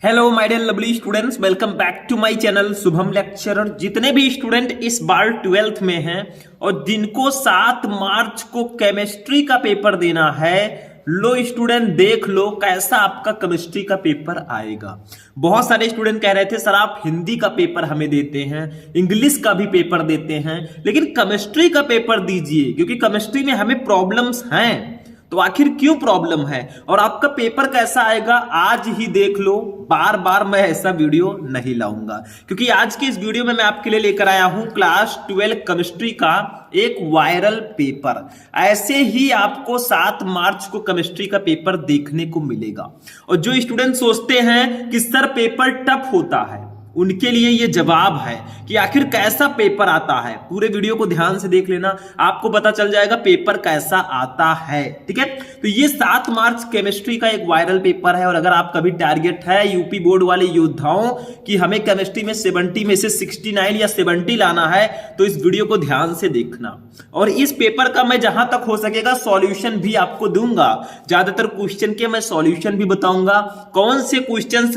Hello my dear lovely students, welcome back to my channel Shubham lecturer. जितने भी student इस बार 12th में हैं और जिनको 7 मार्च को केमिस्ट्री का पेपर देना है, लो स्टूडेंट देख लो कैसा आपका केमिस्ट्री का पेपर आएगा। बहुत सारे स्टूडेंट कह रहे थे सर आप हिंदी का पेपर हमें देते हैं, इंग्लिश का भी पेपर देते हैं, लेकिन केमिस्ट्री का पेपर दीजिए क्योंकि केमिस्ट्री में हमें प्रॉब्लम्स हैं। तो आखिर क्यों प्रॉब्लम है और आपका पेपर कैसा आएगा आज ही देख लो। बार बार मैं ऐसा वीडियो नहीं लाऊंगा क्योंकि आज के इस वीडियो में मैं आपके लिए लेकर आया हूं क्लास 12 केमिस्ट्री का एक वायरल पेपर। ऐसे ही आपको 7 मार्च को केमिस्ट्री का पेपर देखने को मिलेगा। और जो स्टूडेंट सोचते हैं कि सर पेपर टफ होता है, उनके लिए ये जवाब है कि आखिर कैसा पेपर आता है। पूरे वीडियो को ध्यान से देख लेना, आपको पता चल जाएगा पेपर कैसा आता है। ठीक है, तो ये 7 मार्च केमिस्ट्री का एक वायरल पेपर है। और अगर आप कभी टारगेट है यूपी बोर्ड वाले योद्धाओं कि हमें केमिस्ट्री में 70 में से 69 या 70 लाना है, तो इस वीडियो को ध्यान से देखना। और इस पेपर का मैं जहां तक हो सकेगा सॉल्यूशन भी आपको दूंगा। ज्यादातर क्वेश्चन के मैं सॉल्यूशन भी बताऊंगा। कौन से क्वेश्चन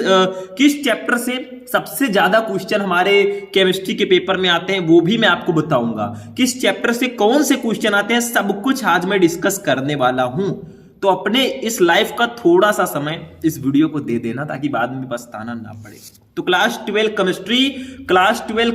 किस चैप्टर से सबसे ज्यादा क्वेश्चन हमारे केमिस्ट्री के पेपर में आते हैं वो भी मैं आपको बताऊंगा। किस चैप्टर से कौन से क्वेश्चन आते हैं सब कुछ आज मैं डिस्कस करने वाला हूं। तो अपने इस लाइफ का थोड़ा सा समय इस वीडियो को दे देना ताकि बाद में पछताना ना पड़े। तो क्लास 12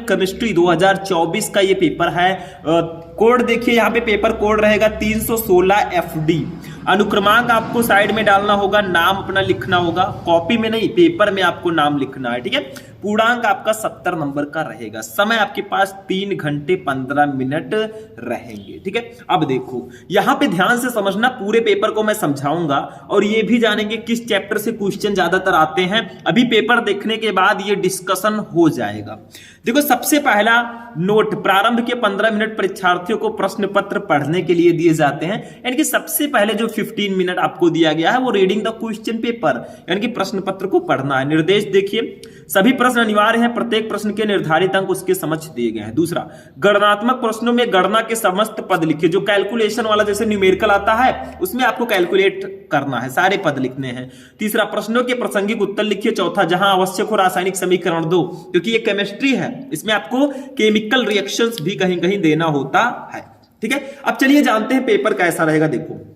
केमिस्ट्री 2024 का ये पेपर है। कोड देखिए, यहाँ पे पेपर कोड रहेगा 316 FD। अनुक्रमांक आपको साइड में डालना होगा, नाम अपना लिखना होगा, कॉपी में नहीं पेपर में आपको नाम लिखना है। ठीक है, पूर्णांक आपका 70 नंबर का रहेगा। समय आपके पास 3 घंटे 15 मिनट रहेंगे। ठीक है, अब देखो यहां पे ध्यान से समझना, पूरे पेपर को मैं समझाऊंगा और ये भी जानेंगे किस चैप्टर से क्वेश्चन ज्यादातर आते हैं। अभी पेपर देखने के बाद ये डिस्कशन हो जाएगा। देखो सबसे पहला नोट, प्रारंभ के 15 मिनट परीक्षार्थियों को प्रश्न पत्र पढ़ने के लिए दिए जाते हैं। यानी कि सबसे पहले जो 15 मिनट आपको दिया गया है वो रीडिंग द क्वेश्चन पेपर, यानी कि प्रश्न पत्र को पढ़ना है। निर्देश देखिए, सभी प्रश्न अनिवार्य हैं, प्रत्येक प्रश्न के निर्धारित अंक उसके समक्ष दिए गए हैं। दूसरा, गणनात्मक प्रश्नों में गणना के समस्त पद लिखिए। जो कैलकुलेशन वाला जैसे न्यूमेरिकल आता है उसमें आपको कैलकुलेट करना है, सारे पद लिखने हैं। तीसरा, प्रश्नों के प्रासंगिक उत्तर लिखिए। चौथा, जहां आवश्यक हो रासायनिक समीकरण दो, क्योंकि ये केमिस्ट्री है, इसमें आपको केमिकल रिएक्शंस भी कहीं कहीं देना होता है। ठीक है, अब चलिए जानते हैं पेपर कैसा रहेगा। देखो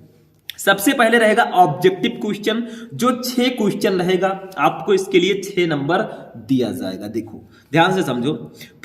सबसे पहले रहेगा ऑब्जेक्टिव क्वेश्चन, जो 6 क्वेश्चन रहेगा, आपको इसके लिए 6 नंबर दिया जाएगा। देखो ध्यान से समझो।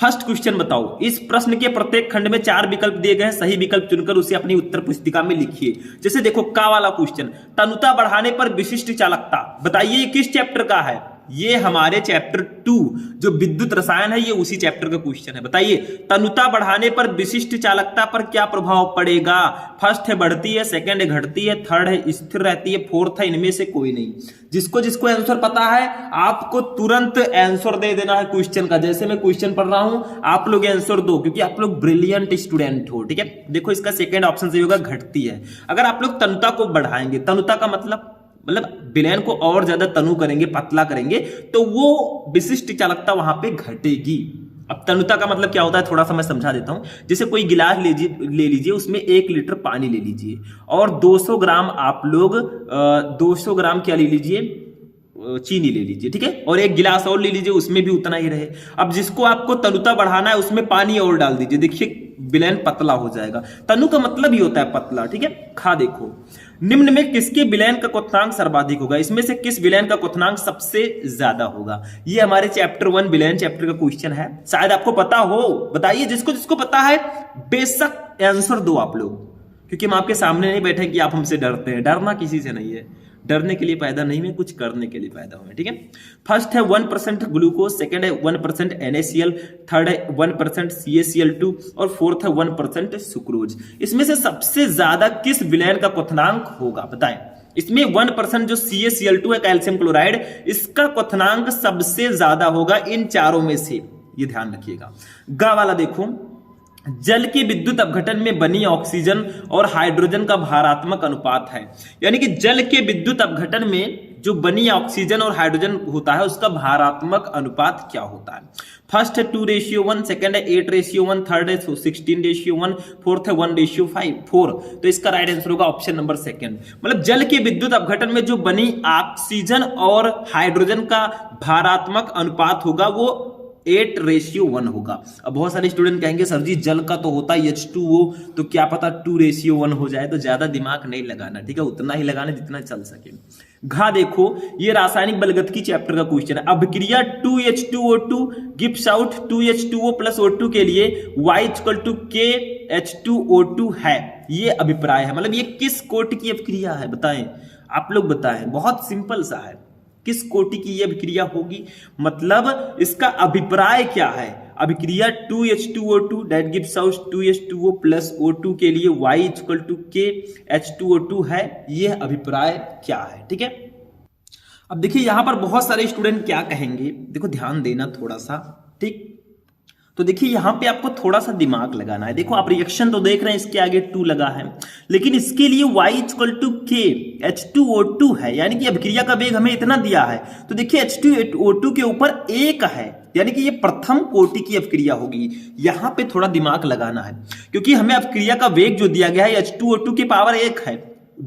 फर्स्ट क्वेश्चन बताओ, इस प्रश्न के प्रत्येक खंड में 4 विकल्प दिए गए हैं, सही विकल्प चुनकर उसे अपनी उत्तर पुस्तिका में लिखिए। जैसे देखो का वाला क्वेश्चन, तनुता बढ़ाने पर विशिष्ट चालकता, बताइए ये किस चैप्टर का है? ये हमारे चैप्टर 2 जो विद्युत रसायन है, ये उसी चैप्टर का क्वेश्चन है। बताइए तनुता बढ़ाने पर विशिष्ट चालकता पर क्या प्रभाव पड़ेगा? फर्स्ट है बढ़ती है, सेकंड है घटती है, थर्ड है स्थिर रहती है, फोर्थ है इनमें से कोई नहीं। जिसको जिसको आंसर पता है आपको तुरंत आंसर दे देना है क्वेश्चन का। जैसे मैं क्वेश्चन पढ़ रहा हूं आप लोग आंसर दो, क्योंकि आप लोग ब्रिलियंट स्टूडेंट हो। ठीक है, देखो इसका सेकंड ऑप्शन सही होगा, घटती है। अगर आप लोग तनुता को बढ़ाएंगे, तनुता का मतलब विलयन को और ज्यादा तनु करेंगे, पतला करेंगे, तो वो विशिष्ट चालकता वहां पे घटेगी। अब तनुता का मतलब क्या होता है थोड़ा सा मैं समझा देता हूं। जैसे कोई गिलास ले लीजिए, उसमें 1 लीटर पानी ले लीजिए और 200 ग्राम आप लोग 200 ग्राम क्या ले लीजिए, चीनी ले लीजिए। ठीक है, और 1 गिलास और ले लीजिए, उसमें भी उतना ही रहे। अब जिसको आपको तनुता बढ़ाना है उसमें पानी और डाल दीजिए, देखिए विलयन पतला हो जाएगा। तनु का मतलब ही होता है पतला। ठीक है, खा देखो, निम्न में किसके विलयन का क्वथनांक सर्वाधिक होगा? इसमें से किस विलयन का क्वथनांक सबसे ज्यादा होगा? ये हमारे चैप्टर 1 विलयन चैप्टर का क्वेश्चन है, शायद आपको पता हो। बताइए जिसको जिसको पता है बेशक आंसर दो आप लोग, क्योंकि हम आपके सामने नहीं बैठे कि आप हमसे डरते हैं। डरना किसी से नहीं है, डरने के लिए पैदा नहीं है, कुछ करने के लिए पैदा हुए। ठीक है, फर्स्ट है 1% ग्लूकोज, सेकंड है 1% NaCl, थर्ड है 1% CaCl2 और फोर्थ है 1% सुक्रोज। इसमें से सबसे ज्यादा किस विलयन का क्वथनांक होगा बताएं? इसमें 1% जो CaCl2 है कैल्शियम क्लोराइड, इसका क्वथनांक सबसे ज्यादा होगा इन चारों में से, ये ध्यान रखिएगा। गा वाला देखो, जल के विद्युत अपघटन में बनी ऑक्सीजन और हाइड्रोजन का भारात्मक अनुपात है। यानी कि जल के विद्युत अपघटन में जो बनी ऑक्सीजन और हाइड्रोजन होता है उसका भारात्मक अनुपात क्या होता है? फर्स्ट है 2:1, सेकंड है 8:1, थर्ड है 16:1, फोर्थ है 1:4। तो इसका राइट आंसर होगा ऑप्शन नंबर सेकंड। मतलब जल के विद्युत अपघटन में जो बनी ऑक्सीजन और हाइड्रोजन का भारात्मक अनुपात होगा वो 8:1 होगा। अब बहुत सारे स्टूडेंट कहेंगे सर जी जल का तो होता है H2O, तो क्या पता 2:1 हो जाए। तो ज्यादा दिमाग नहीं लगाना, ठीक है, उतना ही लगाना जितना चल सके। घा देखो, ये रासायनिक बलगतिकी चैप्टर का क्वेश्चन है। अभिक्रिया 2H2O2 gives out 2H2O + O2 के लिए Y = KH2O2 है, ये अभिप्राय है। मतलब ये किस कोटि की अभिक्रिया है बताएं, आप लोग बताएं। बहुत सिंपल सा है, किस कोटि की यह अभिक्रिया होगी, मतलब इसका अभिप्राय क्या है। अभिक्रिया 2H2O2 that gives out 2H2O + O2 के लिए Y = KH2O2 है, यह अभिप्राय क्या है, ठीक है। अब देखिए यहां पर बहुत सारे स्टूडेंट क्या कहेंगे, देखो ध्यान देना थोड़ा सा, ठीक। तो देखिए यहां पे आपको थोड़ा सा दिमाग लगाना है। देखो आप रिएक्शन तो देख रहे हैं, इसके आगे 2 लगा है, लेकिन इसके लिए Y = KH2O2 है, यानी कि अभिक्रिया का वेग हमें इतना दिया है। तो देखिए H2O2 के ऊपर 1 है, यानी कि ये प्रथम कोटि की अभिक्रिया होगी। यहां पे थोड़ा दिमाग लगाना है, क्योंकि हमें अभिक्रिया का वेग जो दिया गया है H2O2 की पावर 1 है,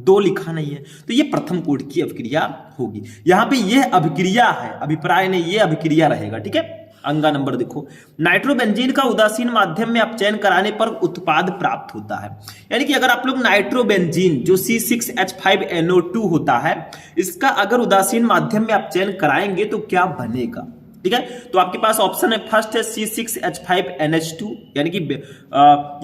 2 लिखा नहीं है, तो ये प्रथम कोटि की अभिक्रिया होगी। यहां पे ये अभिक्रिया है, अभिप्राय नहीं, ये अभिक्रिया रहेगा, ठीक है। अंगा नंबर देखो, नाइट्रोबेंजीन का उदासीन माध्यम में अपचयन कराने पर उत्पाद प्राप्त होता है। यानी कि अगर आप लोग नाइट्रोबेंजीन जो C6H5NO2 होता है, इसका अगर उदासीन माध्यम में अपचयन कराएंगे तो क्या बनेगा, ठीक है। तो आपके पास ऑप्शन है, फर्स्ट है C6H5NH2, यानी कि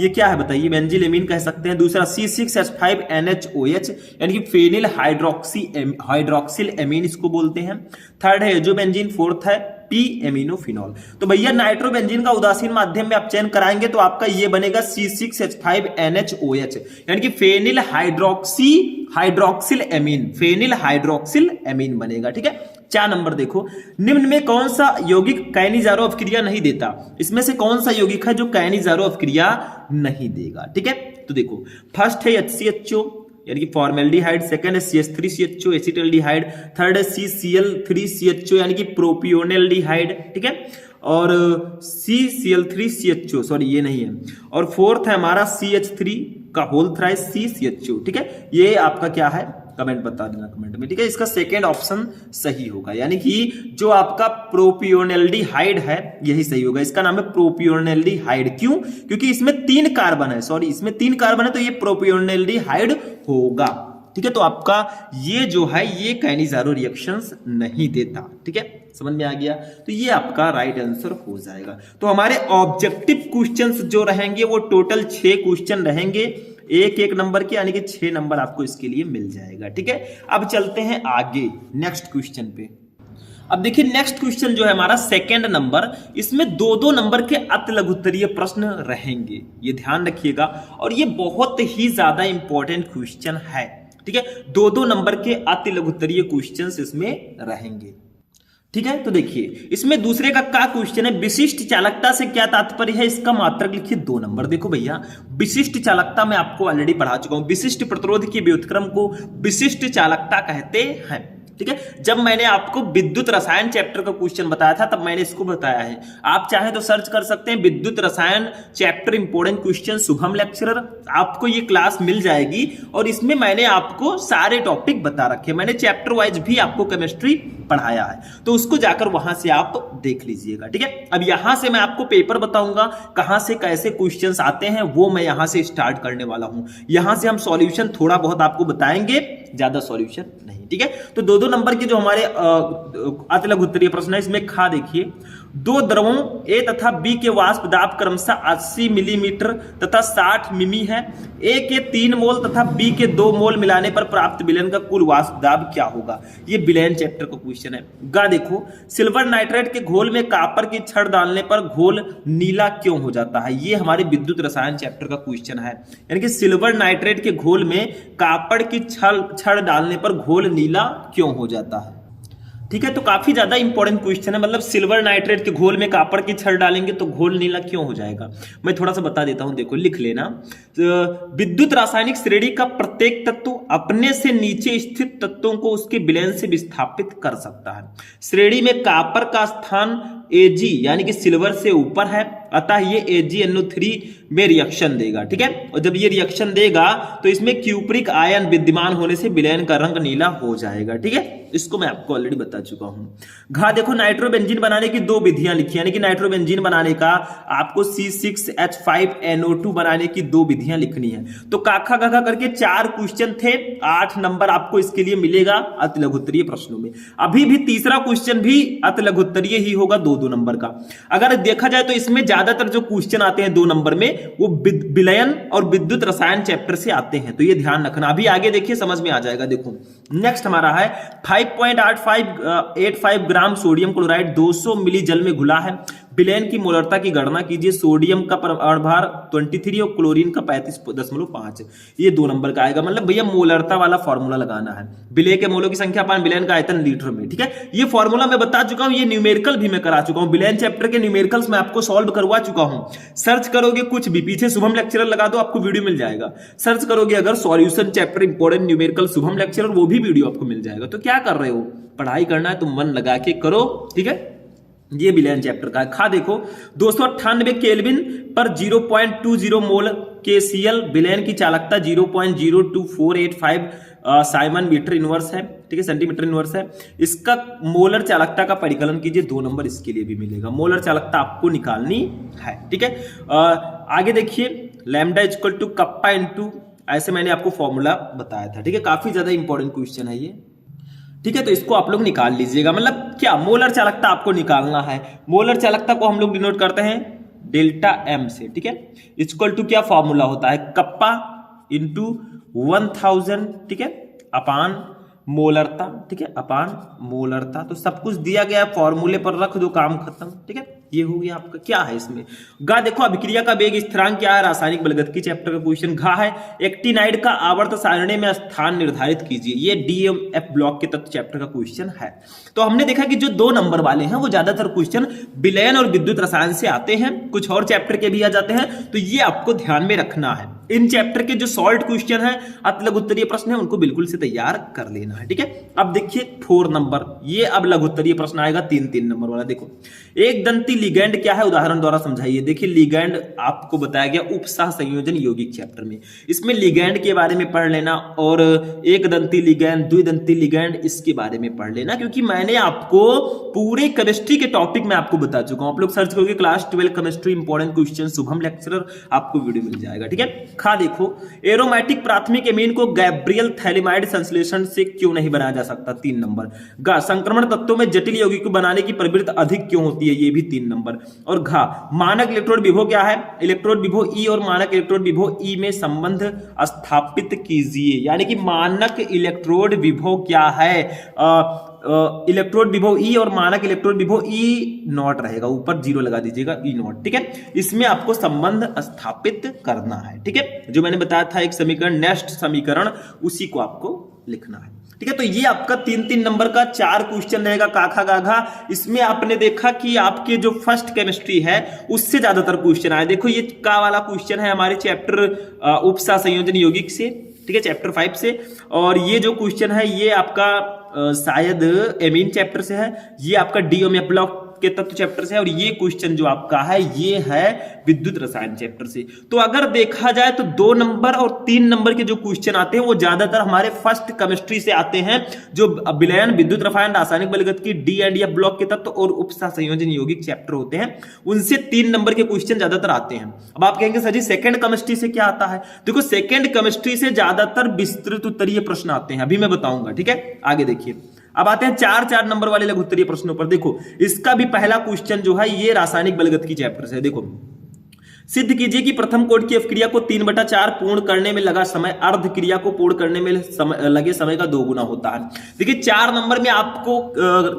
ये क्या है बताइए, बेंजीलेमीन कह सकते हैं। दूसरा C6H5NHOH, यानी कि फेनिल हाइड्रोक्सिल एमीन इसको बोलते हैं। थर्ड है एजोबेंजीन, फोर्थ है पी एमिनोफिनॉल। तो भैया नाइट्रोबेंजीन का उदासीन माध्यम में अपचयन कराएंगे तो आपका ये बनेगा C6H5NHOH, यानी कि phenyl hydroxyl amine, phenyl hydroxyl amine बनेगा, ठीक है। 4 नंबर देखो, निम्न में कौन सा यौगिक कायनिजारो अभिक्रिया नहीं देता। इसमें से कौन सा यौगिक है जो कायनिजारो अभिक्रिया नहीं देगा, ठीक है। तो देखो फर्स्ट है HCHO, यानी कि फॉर्मेल्डिहाइड, सेकंड है CH3CHO एसिटल्डिहाइड, थर्ड है CCl3CHO यानी कि प्रोपियोनेल्डिहाइड, ठीक है, और CCl3CHO सॉरी ये नहीं है, और फोर्थ है हमारा CH3 का होल थ्राइस CCHO, ठीक है। ये आपका क्या है, कमेंट बता देना कमेंट में, ठीक है। इसका सेकंड ऑप्शन सही होगा, यानी कि जो आपका प्रोपियोनेल्डिहाइड है यही सही होगा। इसका नाम है प्रोपियोनेल्डिहाइड, क्यों, क्योंकि इसमें 3 कार्बन है, सॉरी इसमें 3 कार्बन है, तो ये प्रोपियोनेल्डिहाइड होगा, ठीक है। तो आपका ये जो है ये कायनिजारो रिएक्शंस नहीं देता, ठीक है, समझ में आ गया। तो ये आपका राइट आंसर हो जाएगा। तो हमारे ऑब्जेक्टिव क्वेश्चंस जो रहेंगे वो टोटल 6 क्वेश्चन रहेंगे, 1-1 नंबर के, यानी कि 6 नंबर आपको इसके लिए मिल जाएगा, ठीक है। अब चलते हैं आगे नेक्स्ट क्वेश्चन पे। अब देखिए नेक्स्ट क्वेश्चन जो है हमारा सेकंड नंबर, इसमें 2-2 नंबर के अति लघुत्तरीय प्रश्न रहेंगे, ये ध्यान रखिएगा, और ये बहुत ही ज्यादा इंपॉर्टेंट क्वेश्चन है, ठीक है। 2-2 नंबर के अति लघुत्तरीय क्वेश्चंस इसमें रहेंगे, ठीक है। तो देखिए इसमें दूसरे का क्या क्वेश्चन है, विशिष्ट चालकता से क्या तात्पर्य है, इसका मात्रक लिखिए 2 नंबर। देखो भैया विशिष्ट चालकता मैं आपको ऑलरेडी पढ़ा चुका हूं, विशिष्ट प्रतिरोध की व्युत्क्रम को विशिष्ट चालकता कहते हैं, ठीक है। जब मैंने आपको विद्युत रसायन चैप्टर का क्वेश्चन बताया था तब मैंने इसको बताया है, आप चाहे तो सर्च कर सकते हैं विद्युत रसायन chapter important question Shubham lecturer, आपको ये क्लास मिल जाएगी, और इसमें मैंने आपको सारे टॉपिक बता रखे, मैंने चैप्टर वाइज भी आपको केमिस्ट्री पढ़ाया है, तो उसको जाकर वहां से आप देख लीजिएगा, ठीक है। अब यहां से मैं आपको पेपर बताऊंगा, कहां से कैसे क्वेश्चंस आते हैं वो मैं यहां से स्टार्ट करने वाला हूं। यहां से हम सॉल्यूशन थोड़ा बहुत आपको बताएंगे, ज्यादा सॉल्यूशन नहीं, ठीक है। तो 2-2 नंबर के जो हमारे अति लघुत्तरीय प्रश्न है, इसमें खा देखिए, 2 द्रवों A तथा B के वाष्प दाब क्रमशः 80 मिलीमीटर तथा 60 मिमी है। A के 3 मोल तथा B के 2 मोल मिलाने पर प्राप्त विलयन का कुल वाष्प दाब क्या होगा, ये विलयन चैप्टर का क्वेश्चन है। गा देखो, सिल्वर नाइट्रेट के घोल में कॉपर की छड़ डालने पर घोल नीला क्यों हो जाता है, ये हमारे विद्युत रसायन चैप्टर का क्वेश्चन है। यानी कि सिल्वर नाइट्रेट के घोल में कॉपर की छड़ डालने पर घोल नीला क्यों हो जाता है। ठीक है, तो काफी ज्यादा इंपॉर्टेंट क्वेश्चन है। मतलब सिल्वर नाइट्रेट के घोल में कॉपर की छड़ डालेंगे तो घोल नीला क्यों हो जाएगा, मैं थोड़ा सा बता देता हूं, देखो लिख लेना। तो विद्युत रासायनिक श्रेणी का प्रत्येक तत्व अपने से नीचे स्थित तत्वों को उसके विलयन से विस्थापित कर सकता है। श्रेणी में कॉपर का स्थान Ag यानी कि सिल्वर से ऊपर है, अतः ये AgNO3 में रिएक्शन देगा। ठीक है, और जब ये रिएक्शन देगा तो इसमें क्यूप्रिक आयन विद्यमान होने से विलयन का रंग नीला हो जाएगा। ठीक है, इसको मैं आपको ऑलरेडी बता चुका हूं। घा देखो, नाइट्रोबेंजीन बनाने की दो विधियां लिखी, यानी कि नाइट्रोबेंजीन बनाने का आपको C6H5NO2 बनाने की दो विधियां लिखनी है। तो काखा गाखा करके 4 क्वेश्चन थे, 8 नंबर आपको इसके लिए मिलेगा अति लघुत्तरीय प्रश्नों में। अभी भी तीसरा क्वेश्चन भी अति लघुत्तरीय ही होगा, 2-2 नंबर का। अगर देखा जाए तो इसमें ज्यादातर जो क्वेश्चन आते हैं 2 नंबर में वो विलयन और विद्युत रसायन चैप्टर से आते हैं, तो ये ध्यान रखना। अभी आगे देखिए समझ में आ जाएगा। देखो नेक्स्ट हमारा है 5.85 ग्राम सोडियम क्लोराइड 200 मिली जल में घुला है, विलयन की मोलरता की गणना कीजिए। सोडियम का परमाणुभार 23 और क्लोरीन का 35.5, ये 2 नंबर का आएगा। मतलब भैया मोलरता वाला फॉर्मूला लगाना है, विलय के मोलों की संख्या पान विलयन का आयतन लीटर में। ठीक है, ये फॉर्मूला मैं बता चुका हूं, ये न्यूमेरिकल भी मैं करा चुका हूं, विलयन चैप्टर के न्यूमेरिकल्स मैं आपको सॉल्व करवा चुका हूं। सर्च करोगे कुछ भी, पीछे शुभम लेक्चरर लगा दो, आपको वीडियो मिल जाएगा। सर्च करोगे अगर solution chapter important numerical Shubham lecturer, वो भी वीडियो आपको मिल जाएगा। तो क्या कर रहे हो, पढ़ाई करना है तो मन लगा के करो। ठीक है, ये विलयन चैप्टर का है। खा देखो, 298 केल्विन पर 0.20 मोल KCl विलयन की चालकता 0.02485 साइमन मीटर इनवर्स है। ठीक है, सेंटीमीटर इनवर्स है। इसका मोलर चालकता का परिकलन कीजिए, 2 नंबर इसके लिए भी मिलेगा। मोलर चालकता आपको निकालनी है। ठीक है, आगे देखिए, lambda equal to kappa into, ऐसे मैंने आपको फॉर्मूला बताया था। ठीक है, काफी ज्यादा इंपॉर्टेंट क्वेश्चन है ये। ठीक है, तो इसको आप लोग निकाल लीजिएगा। मतलब क्या, मोलर चालकता आपको निकालना है। मोलर चालकता को हम लोग डिनोट करते हैं डेल्टा M से। ठीक है, इक्वल टू क्या फॉर्मूला होता है, कप्पा इंटू 1000। ठीक है, अपान मोलरता। ठीक है, अपान मोलरता। तो सब कुछ दिया गया है, फॉर्मूले पर रख दो, काम खत्म। ठीक है, ये हो गया आपका। क्या है इसमें, गा देखो, अभिक्रिया का वेग स्थिरांक क्या है, रासायनिक बलगतिकी चैप्टर का क्वेश्चन। घा है, एक्टिनाइड का आवर्त सारणी में स्थान निर्धारित कीजिए, ये DMF ब्लॉक के तत्व चैप्टर का क्वेश्चन है। तो हमने देखा कि जो 2 नंबर वाले हैं वो ज्यादातर क्वेश्चन विलयन और विद्युत रसायन से आते हैं, कुछ और चैप्टर के भी आ जाते हैं, तो ये आपको ध्यान में रखना है। इन चैप्टर के जो सॉल्व क्वेश्चन है, अति लघुत्तरीय प्रश्न है, उनको बिल्कुल से तैयार कर लेना है। ठीक है, अब देखिए 4 नंबर, ये अब लघुत्तरीय प्रश्न आएगा 3-3 नंबर वाला। देखो, एक दंती लिगैंड क्या है, उदाहरण द्वारा समझाइए। देखिए लिगैंड आपको बताया गया उपसह संयोजन यौगिक चैप्टर में, इसमें लिगैंड के बारे में पढ़ लेना, और एक दंती लिगैंड, द्विदंती लिगैंड, इसके बारे में पढ़ लेना, क्योंकि मैंने आपको पूरे केमिस्ट्री के टॉपिक में आपको बता चुका हूं। आप लोग सर्च करोगे class 12 chemistry important question Shubham lecturer, आपको वीडियो मिल जाएगा। ठीक है, खा देखो, एरोमेटिक प्राथमिक एमीन को गैब्रियल थैलिमाइड संश्लेषण से क्यों नहीं बनाया जा सकता, 3 नंबर। गा, संक्रमण तत्वों में जटिल यौगिक को बनाने की प्रवृत्ति अधिक क्यों होती है, ये भी 3 नंबर। और घा, मानक इलेक्ट्रोड विभव क्या है, इलेक्ट्रोड विभव E और मानक इलेक्ट्रोड विभव E में संबंध स्थापित कीजिए। यानी कि मानक इलेक्ट्रोड विभव क्या है, इलेक्ट्रोड विभव E और मानक इलेक्ट्रोड विभव E0 रहेगा, ऊपर 0 लगा दीजिएगा, E0। ठीक है, इसमें आपको संबंध स्थापित करना है। ठीक है, जो मैंने बताया था एक समीकरण, नेक्स्ट समीकरण, उसी को आपको लिखना है। ठीक है, तो ये आपका 3-3 नंबर का 4 क्वेश्चन रहेगा, काखा गाघा। इसमें आपने देखा कि आपके जो फर्स्ट केमिस्ट्री है उससे ज्यादातर क्वेश्चन आए। देखो ये का वाला क्वेश्चन है हमारे चैप्टर उपसह संयोजन यौगिक से, ठीक है, चैप्टर 5 से। और ये जो क्वेश्चन है ये आपका शायद एमीन चैप्टर से है, ये आपका DMF ब्लॉक के तत्व चैप्टर से है, और ये क्वेश्चन जो आपका है ये है विद्युत रसायन चैप्टर से। तो अगर देखा जाए तो 2 नंबर और 3 नंबर के जो क्वेश्चन आते हैं वो ज्यादातर हमारे फर्स्ट केमिस्ट्री से आते हैं, जो विलयन, विद्युत रसायन, रासायनिक बलगतिकी, D&F ब्लॉक के तत्व और उपसह संयोजन यौगिक चैप्टर होते हैं, उनसे 3 नंबर के क्वेश्चन ज्यादातर आते हैं। अब आप कहेंगे सर जी सेकंड केमिस्ट्री से क्या आता है, देखो सेकंड केमिस्ट्री से ज्यादातर विस्तृत उत्तरीय प्रश्न आते हैं, अभी मैं बताऊंगा। ठीक है, आगे देखिए, अब आते हैं 4-4 नंबर वाले लघुत्तरीय प्रश्नों पर। देखो इसका भी पहला क्वेश्चन जो है ये रासायनिक बलगतिकी चैप्टर से है। देखो, सिद्ध कीजिए कि प्रथम कोट की अवक्रिया को 3/4 पूर्ण करने में लगा समय अर्ध क्रिया को पूर्ण करने में लगे समय का 2 गुना होता है। देखिए 4 नंबर में आपको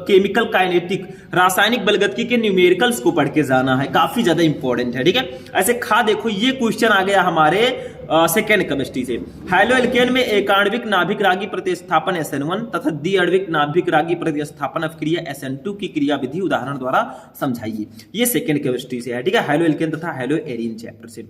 केमिकल काइनेटिक, रासायनिक बलगतिकी के न्यूमेरिकल्स को पढ़ के जाना है, काफी ज्यादा इंपॉर्टेंट है। ठीक है, ऐसे खा देखो, ये क्वेश्चन आ गया हमारे सेकेंड केमिस्ट्री से। हैलो एल्केन में एकाण्विक नाभिक रागी प्रतिस्थापन SN1 तथा द्विआण्विक नाभिक रागी प्रतिस्थापन अभिक्रिया SN2 की क्रिया विधि उदाहरण द्वारा समझाइए। ये सेकेंड केमिस्ट्री से है, ठीक है, हैलो एल्केन तथा हैलो एरीन चैप्टर से।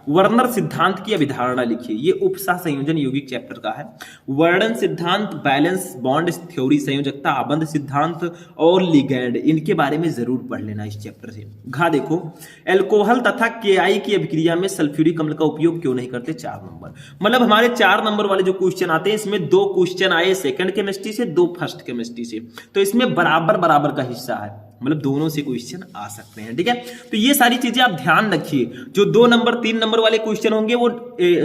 वर्नर सिद्धांत की अभिधारणा लिखिए, ये उपसह संयोजन यौगिक चैप्टर का है। वर्णन सिद्धांत, बैलेंस बॉन्ड थ्योरी, संयोजकता, आबंध सिद्धांत और लिगैंड, इनके बारे में जरूर पढ़ लेना इस चैप्टर से। देखो, एल्कोहल तथा केआई की अभिक्रिया में सल्फ्यूरिक अम्ल का उपयोग क्यों नहीं करते? 4 नंबर, मतलब हमारे 4 नंबर वाले जो क्वेश्चन आते हैं इसमें 2 क्वेश्चन आए सेकंड केमिस्ट्री से, 2 फर्स्ट केमिस्ट्री से, तो इसमें बराबर बराबर का हिस्सा है, मतलब दोनों से क्वेश्चन आ सकते हैं, ठीक है। तो ये सारी चीजें आप ध्यान रखिए। जो 2 नंबर 3 नंबर वाले क्वेश्चन होंगे वो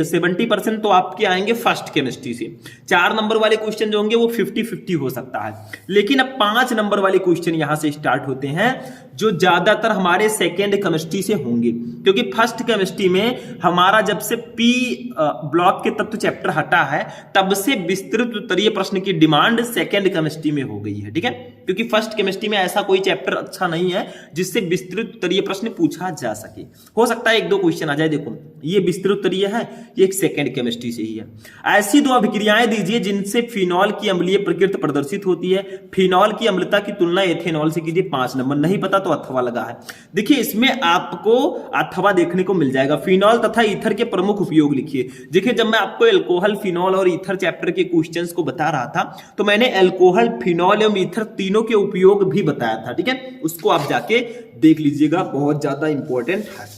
70% तो आपके आएंगे फर्स्ट केमिस्ट्री से, 4 नंबर वाले क्वेश्चन जो होंगे वो 50-50 हो सकता है। लेकिन अब 5 नंबर वाले क्वेश्चन यहां से स्टार्ट होते हैं जो ज्यादातर हमारे सेकेंड केमिस्ट्री से होंगे, क्योंकि फर्स्ट केमिस्ट्री में हमारा जब से पी ब्लॉक के तत्व चैप्टर हटा है तब से विस्तृत उत्तरीय प्रश्न की डिमांड सेकेंड केमिस्ट्री में हो गई है, ठीक है, क्योंकि फर्स्ट केमिस्ट्री में ऐसा कोई चैप्टर अच्छा नहीं है जिससे विस्तृत उत्तरीय प्रश्न पूछा जा सके। हो सकता है 1-2 क्वेश्चन आ जाए। देखो, ये विस्तृत उत्तरीय है, ये एक सेकेंड केमिस्ट्री से ही है। ऐसी 2 अभिक्रियाएं दीजिए जिनसे फिनॉल की अम्लीय प्रकृति प्रदर्शित होती है। फिनॉल की अम्लता की तुलना एथेनॉल से कीजिए। 5 नंबर, नहीं पता तो अथवा लगा है। देखिए, इसमें आपको अथवा देखने को मिल जाएगा। फिनॉल तथा ईथर के प्रमुख उपयोग लिखिए। देखिए, जब मैं आपको एल्कोहल, फिनॉल और ईथर चैप्टर के क्वेश्चंस को बता रहा था तो मैंने एल्कोहल, फिनॉल एवं ईथर तीनों के उपयोग भी बताया था, ठीक है, उसको आप जाके देख लीजिएगा, बहुत ज्यादा इंपॉर्टेंट है।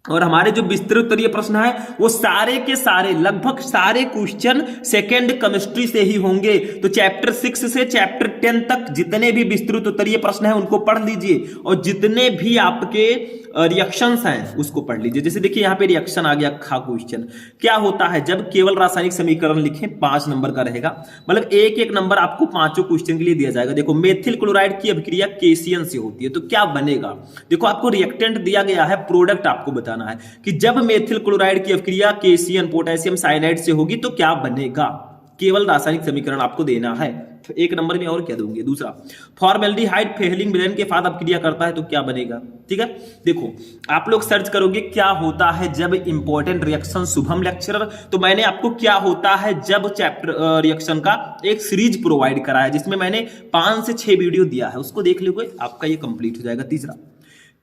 और हमारे जो विस्तृत उत्तरीय प्रश्न है वो सारे के सारे, लगभग सारे क्वेश्चन सेकेंड केमिस्ट्री से ही होंगे। तो चैप्टर 6 से चैप्टर 10 तक जितने भी विस्तृत उत्तरीय प्रश्न हैं उनको पढ़ लीजिए, और जितने भी आपके रिएक्शंस हैं उसको पढ़ लीजिए। जैसे देखिए यहाँ पे रिएक्शन आ गया, खा क्वेश्चन, क्या होता है जब केवल रासायनिक समीकरण लिखें? 5 नंबर का रहेगा, मतलब 1-1 नंबर आपको 5 क्वेश्चन के लिए दिया जाएगा। देखो, मेथिल क्लोराइड की अभिक्रिया केसियन से होती है, तो क्या बनेगा? देखो, आपको रिएक्टेंट दिया गया है, प्रोडक्ट आपको बताना है कि जब मेथिल क्लोराइड की अभिक्रिया केसियन पोटेशियम साइनाइड से होगी तो क्या बनेगा। केवल रासायनिक समीकरण आपको देना है। 1 नंबर में और क्या दोगे? दूसरा, फॉर्मेल्डिहाइड फेहलिंग विलयन के साथ अपक्रिया करता है तो क्या बनेगा? ठीक है, देखो आप लोग सर्च करोगे क्या होता है जब इंपॉर्टेंट रिएक्शन, शुभम लेक्चरर, तो मैंने आपको क्या होता है जब चैप्टर रिएक्शन का एक सीरीज प्रोवाइड करा है जिसमें मैंने 5 से 6 वीडियो दिया है, उसको देख लोगे आपका ये कंप्लीट हो जाएगा। तीसरा,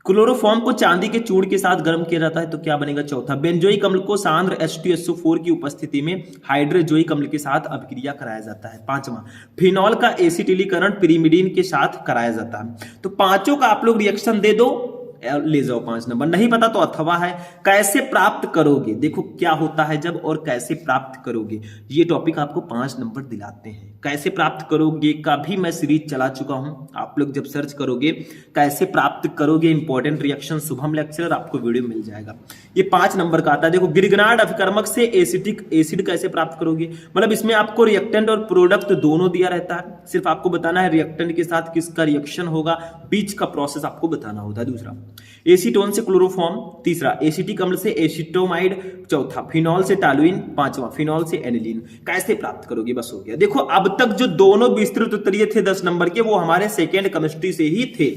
क्लोरोफॉर्म को चांदी के चूर्ण के साथ गर्म किया जाता है तो क्या बनेगा? चौथा, बेंजोइक अम्ल को सांद्र H2SO4 की उपस्थिति में हाइड्रोजोइक अम्ल के साथ अभिक्रिया कराया जाता है। 5वां, फिनॉल का एसिटिलीकरण पिरिमिडीन के साथ कराया जाता है। तो 5 का आप लोग रिएक्शन दे दो, ले जाओ 5 नंबर। नहीं पता तो अथवा है। कैसे प्राप्त करोगे? देखो क्या होता है जब और कैसे प्राप्त करोगे, ये टॉपिक आपको 5 नंबर दिलाते हैं। कैसे प्राप्त करोगे का भी मैं सीरीज चला चुका हूं, आप लोग जब सर्च करोगे कैसे प्राप्त करोगे इंपॉर्टेंट रिएक्शन शुभम लेक्चरर, आपको वीडियो मिल जाएगा। ये 5 नंबर का आता है। देखो, गिरगनार्ड अभिकर्मक से एसिटिक एसिड कैसे प्राप्त करोगे, मतलब इसमें आपको रिएक्टेंट और प्रोडक्ट दोनों दिया रहता है, सिर्फ आपको बताना है रिएक्टेंट के साथ किसका रिएक्शन होगा, बीच का प्रोसेस आपको बताना होता है। दूसरा, एसीटोन से क्लोरोफॉर्म। तीसरा, एसिटिक अम्ल से एसिटोमाइड। चौथा, फिनॉल से टालुइन। 5वां, फिनॉल से एनिलीन। कैसे प्राप्त करोगे? बस हो गया। देखो अब तक जो दोनों विस्तृत उत्तरीय थे 10 नंबर के, वो हमारे सेकेंड केमिस्ट्री से ही थे।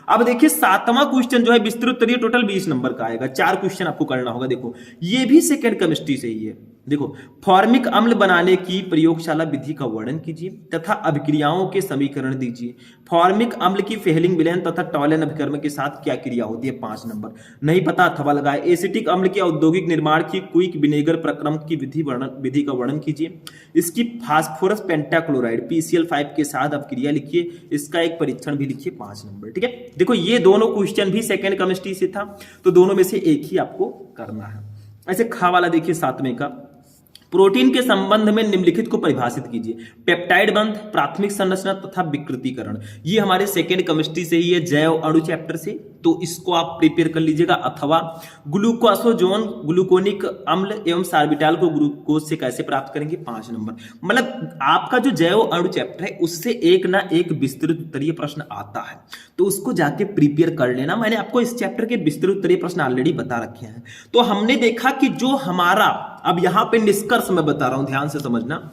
अब देखिए 7वां क्वेश्चन जो है विस्तृत उत्तरीय, टोटल 20 नंबर का आएगा। 4 क्वेश्चन आपको करना होगा। देखो ये भी सेकेंड केमिस्ट्री से ही है। देखो, फॉर्मिक अम्ल बनाने की प्रयोगशाला विधि का वर्णन कीजिए तथा अभिक्रियाओं के समीकरण दीजिए। फॉर्मिक अम्ल की फेहलिंग विलयन तथा टॉलन अभिकर्म के साथ क्या क्रिया होती है? 5 नंबर। नहीं पता अथवा लगाए। एसिटिक अम्ल के औद्योगिक निर्माण की क्विक विनेगर प्रक्रम की विधि का वर्णन कीजिए। इसकी फास्फोरस पेंटाक्लोराइड PCl5 के साथ अभिक्रिया लिखिए। इसका एक परीक्षण भी लिखिए। 5 नंबर। ठीक है, देखो ये दोनों क्वेश्चन भी सेकेंड केमिस्ट्री से था, तो दोनों में से एक ही आपको करना है। ऐसे खा वाला देखिए 7वें का, प्रोटीन के संबंध में निम्नलिखित को परिभाषित कीजिए। पेप्टाइड बंध, प्राथमिक संरचना तथा विकृतीकरण, ये हमारे सेकेंड केमिस्ट्री से ही है, जैव अणु चैप्टर से, तो इसको आप प्रिपेयर कर लीजिएगा। अथवा ग्लूकोसोजोन, ग्लूकोनिक अम्ल एवं सार्बिटाल को ग्लूकोज से कैसे प्राप्त करेंगे? 5 नंबर। मतलब आपका जो जैव अणु चैप्टर है उससे एक ना एक विस्तृत उत्तरीय प्रश्न आता है, तो उसको जाके प्रिपेयर कर लेना। मैंने आपको इस चैप्टर के विस्तृत उत्तरीय प्रश्न ऑलरेडी बता रखे हैं। तो हमने देखा कि जो हमारा, अब यहां पे निष्कर्ष मैं बता रहा हूं, ध्यान से समझना,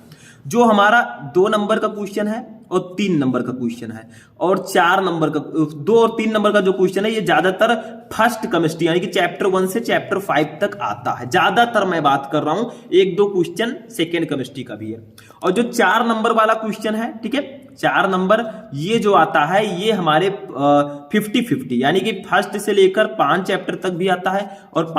जो हमारा 2 नंबर का क्वेश्चन है और 3 नंबर का क्वेश्चन है, और 4 नंबर का 2 और 3 नंबर का जो क्वेश्चन है ये ज्यादातर फर्स्ट केमिस्ट्री यानी कि चैप्टर 1 से चैप्टर 5 तक आता है, ज्यादातर मैं बात कर रहा हूं, 1-2 क्वेश्चन सेकेंड केमिस्ट्री का भी है। और जो 4 नंबर वाला क्वेश्चन है, ठीक है, 4 नंबर ये जो आता है ये हमारे 50-50 यानी कि फर्स्ट से लेकर 5 चैप्टर तक भी आता है और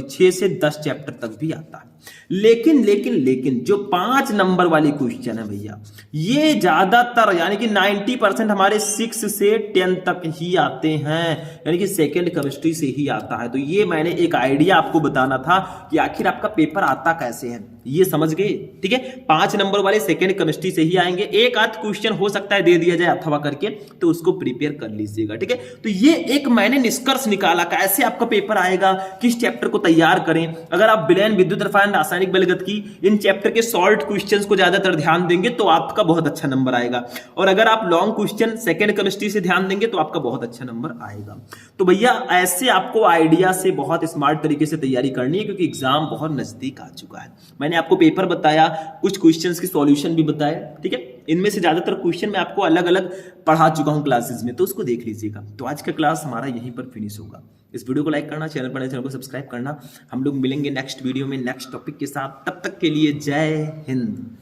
6 से 10 चैप्टर तक भी आता है। लेकिन जो 5 नंबर वाली क्वेश्चन है भैया, ये ज्यादातर यानी कि 90% हमारे 6 से 10 तक ही आते हैं, यानी कि सेकेंड केमिस्ट्री से ही आता है। तो ये मैंने एक आइडिया आपको बताना था कि आखिर आपका पेपर आता कैसे है, ये समझ गए, ठीक है। 5 नंबर वाले सेकेंड केमिस्ट्री से ही आएंगे, एक आध क्वेश्चन हो सकता है दे दिया जाए अथवा करके, तो उसको प्रिपेयर कर लीजिएगा, ठीक है। तो ये एक मैंने निष्कर्ष निकाला कैसे आपका पेपर आएगा, किस चैप्टर को तैयार करें। अगर आप विलयन, विद्युत रसायन, रासायनिक बलगत की इन चैप्टर के शॉर्ट क्वेश्चंस को ज्यादातर ध्यान देंगे तो आपका बहुत अच्छा नंबर आएगा, और अगर आप लॉन्ग क्वेश्चन सेकेंड केमिस्ट्री से ध्यान देंगे तो आपका बहुत अच्छा नंबर आएगा। तो भैया ऐसे आपको आइडिया से बहुत स्मार्ट तरीके से तैयारी करनी है, क्योंकि एग्जाम बहुत नजदीक आ चुका है। मैंने आपको पेपर बताया, कुछ क्वेश्चंस की सॉल्यूशन भी बताया, ठीक है। इनमें से ज्यादातर क्वेश्चन मैं आपको अलग अलग पढ़ा चुका हूं क्लासेस में, तो उसको देख लीजिएगा। तो आज का क्लास हमारा यहीं पर फिनिश होगा। इस वीडियो को लाइक करना, चैनल को सब्सक्राइब करना। हम लोग मिलेंगे नेक्स्ट वीडियो में नेक्स्ट टॉपिक के साथ, तब तक के लिए जय हिंद।